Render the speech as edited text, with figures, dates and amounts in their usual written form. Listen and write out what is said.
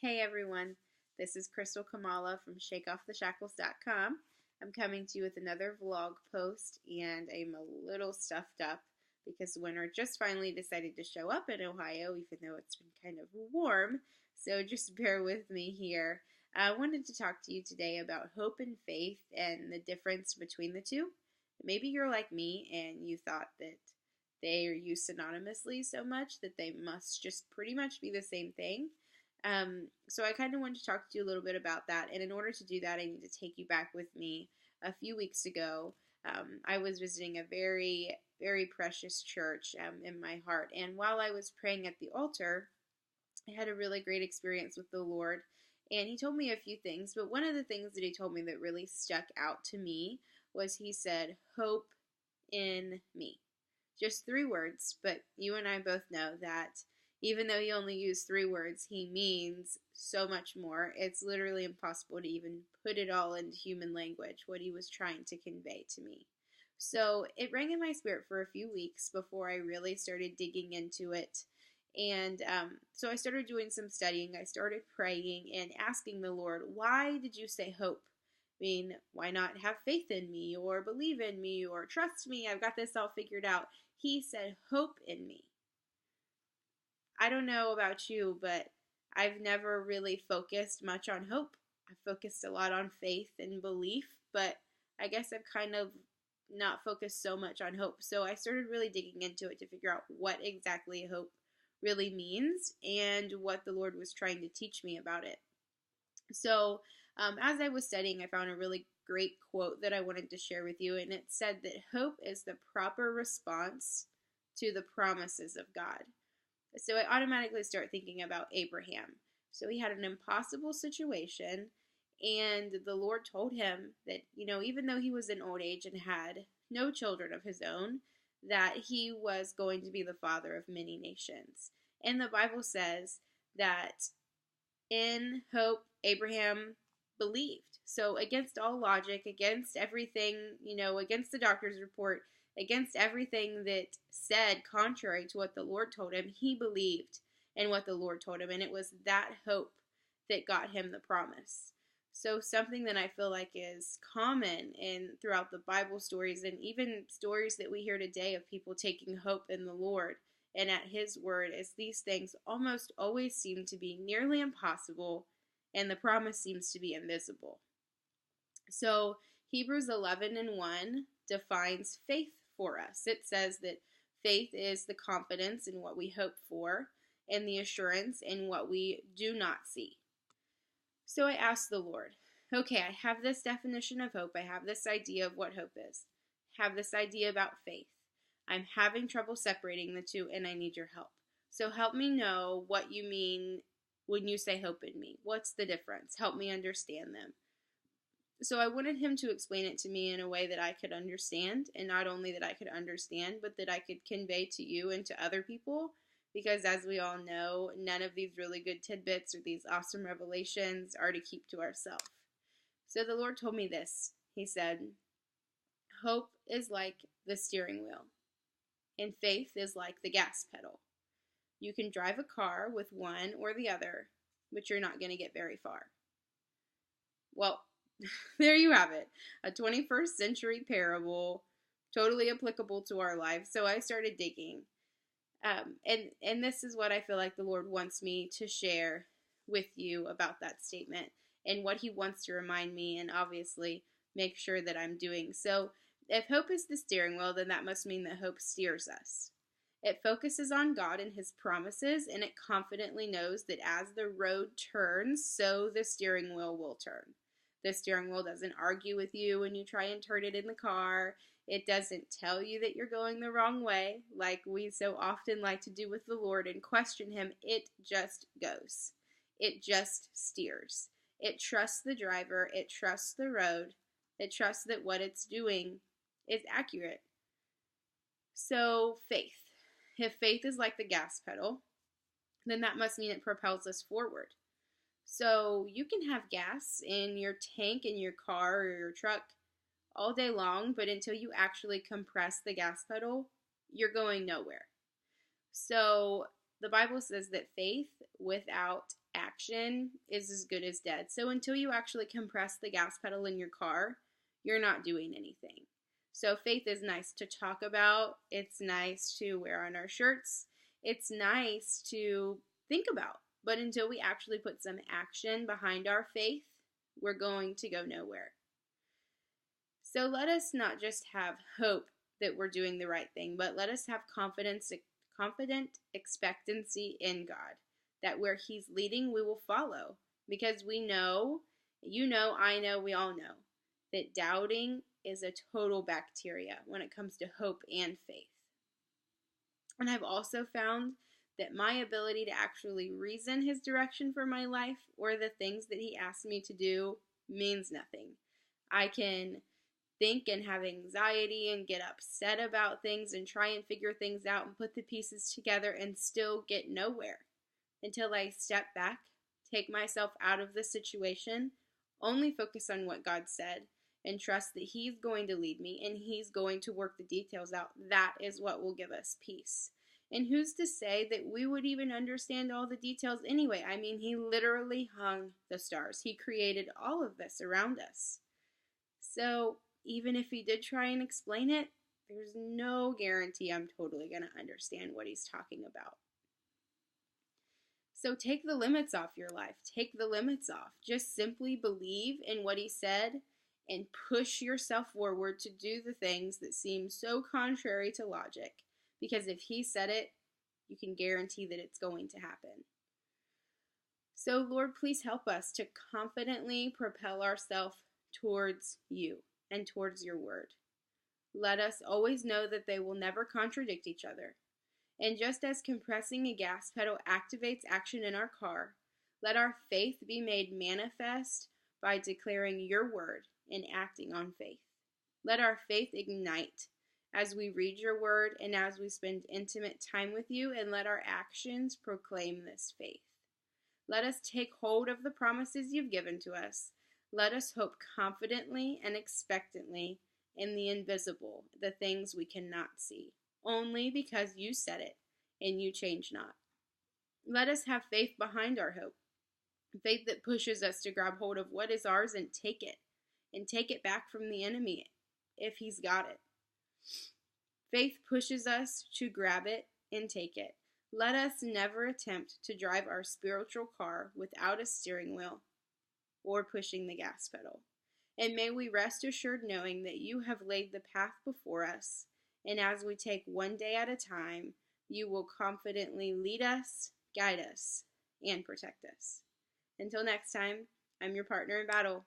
Hey everyone, this is Crystal Kamala from ShakeOffTheShackles.com. I'm coming to you with another vlog post, and I'm a little stuffed up because winter just finally decided to show up in Ohio, even though it's been kind of warm, so just bear with me here. I wanted to talk to you today about hope and faith and the difference between the two. Maybe you're like me and you thought that they are used synonymously so much that they must just pretty much be the same thing. So I kind of wanted to talk to you a little bit about that, and in order to do that, I need to take you back with me a few weeks ago. I was visiting a very, very precious church in my heart, and while I was praying at the altar, I had a really great experience with the Lord, and He told me a few things, but one of the things that He told me that really stuck out to me was He said, "Hope in me." Just 3 words, but you and I both know that even though He only used 3 words, He means so much more. It's literally impossible to even put it all into human language, what He was trying to convey to me. So it rang in my spirit for a few weeks before I really started digging into it. And so I started doing some studying. I started praying and asking the Lord, why did you say hope? I mean, why not have faith in me or believe in me or trust me? I've got this all figured out. He said, hope in me. I don't know about you, but I've never really focused much on hope. I've focused a lot on faith and belief, but I guess I've kind of not focused so much on hope. So I started really digging into it to figure out what exactly hope really means and what the Lord was trying to teach me about it. So as I was studying, I found a really great quote that I wanted to share with you, and it said that hope is the proper response to the promises of God. So I automatically start thinking about Abraham. So he had an impossible situation, and the Lord told him that, even though he was in old age and had no children of his own, that he was going to be the father of many nations. And the Bible says that in hope, Abraham believed. So against all logic, against everything, against the doctor's report, against everything that said contrary to what the Lord told him, he believed in what the Lord told him. And it was that hope that got him the promise. So something that I feel like is common throughout the Bible stories and even stories that we hear today of people taking hope in the Lord and at His word is these things almost always seem to be nearly impossible, and the promise seems to be invisible. So Hebrews 11:1 defines faith for us. It says that faith is the confidence in what we hope for and the assurance in what we do not see. So I asked the Lord, okay, I have this definition of hope. I have this idea of what hope is. I have this idea about faith. I'm having trouble separating the two, and I need your help. So help me know what you mean when you say hope in me. What's the difference? Help me understand them. So I wanted Him to explain it to me in a way that I could understand, and not only that I could understand, but that I could convey to you and to other people, because as we all know, none of these really good tidbits or these awesome revelations are to keep to ourselves. So the Lord told me this. He said, hope is like the steering wheel, and faith is like the gas pedal. You can drive a car with one or the other, but you're not going to get very far. Well, there you have it. A 21st century parable, totally applicable to our lives. So I started digging. And this is what I feel like the Lord wants me to share with you about that statement and what He wants to remind me and obviously make sure that I'm doing. So if hope is the steering wheel, then that must mean that hope steers us. It focuses on God and His promises, and it confidently knows that as the road turns, so the steering wheel will turn. The steering wheel doesn't argue with you when you try and turn it in the car. It doesn't tell you that you're going the wrong way, like we so often like to do with the Lord and question Him. It just goes. It just steers. It trusts the driver. It trusts the road. It trusts that what it's doing is accurate. So faith. If faith is like the gas pedal, then that must mean it propels us forward. So you can have gas in your tank in your car or your truck all day long, but until you actually compress the gas pedal, you're going nowhere. So the Bible says that faith without action is as good as dead. So until you actually compress the gas pedal in your car, you're not doing anything. So faith is nice to talk about. It's nice to wear on our shirts. It's nice to think about. But until we actually put some action behind our faith, we're going to go nowhere. So let us not just have hope that we're doing the right thing, but let us have confident expectancy in God, that where He's leading, we will follow. Because we know, you know, I know, we all know, that doubting is a total bacteria when it comes to hope and faith. And I've also found that my ability to actually reason His direction for my life or the things that He asks me to do means nothing. I can think and have anxiety and get upset about things and try and figure things out and put the pieces together and still get nowhere until I step back, take myself out of the situation, only focus on what God said, and trust that He's going to lead me and He's going to work the details out. That is what will give us peace. And who's to say that we would even understand all the details anyway? I mean, He literally hung the stars. He created all of this around us. So even if He did try and explain it, there's no guarantee I'm totally going to understand what He's talking about. So take the limits off your life. Take the limits off. Just simply believe in what He said and push yourself forward to do the things that seem so contrary to logic. Because if He said it, you can guarantee that it's going to happen. So Lord, please help us to confidently propel ourselves towards You and towards Your word. Let us always know that they will never contradict each other. And just as compressing a gas pedal activates action in our car, let our faith be made manifest by declaring Your word and acting on faith. Let our faith ignite as we read Your word and as we spend intimate time with You, and let our actions proclaim this faith. Let us take hold of the promises You've given to us. Let us hope confidently and expectantly in the invisible, the things we cannot see, only because You said it and You change not. Let us have faith behind our hope, faith that pushes us to grab hold of what is ours and take it back from the enemy if he's got it. Faith pushes us to grab it and take it. Let us never attempt to drive our spiritual car without a steering wheel or pushing the gas pedal. And may we rest assured knowing that You have laid the path before us, and as we take one day at a time, You will confidently lead us, guide us, and protect us. Until next time, I'm your partner in battle,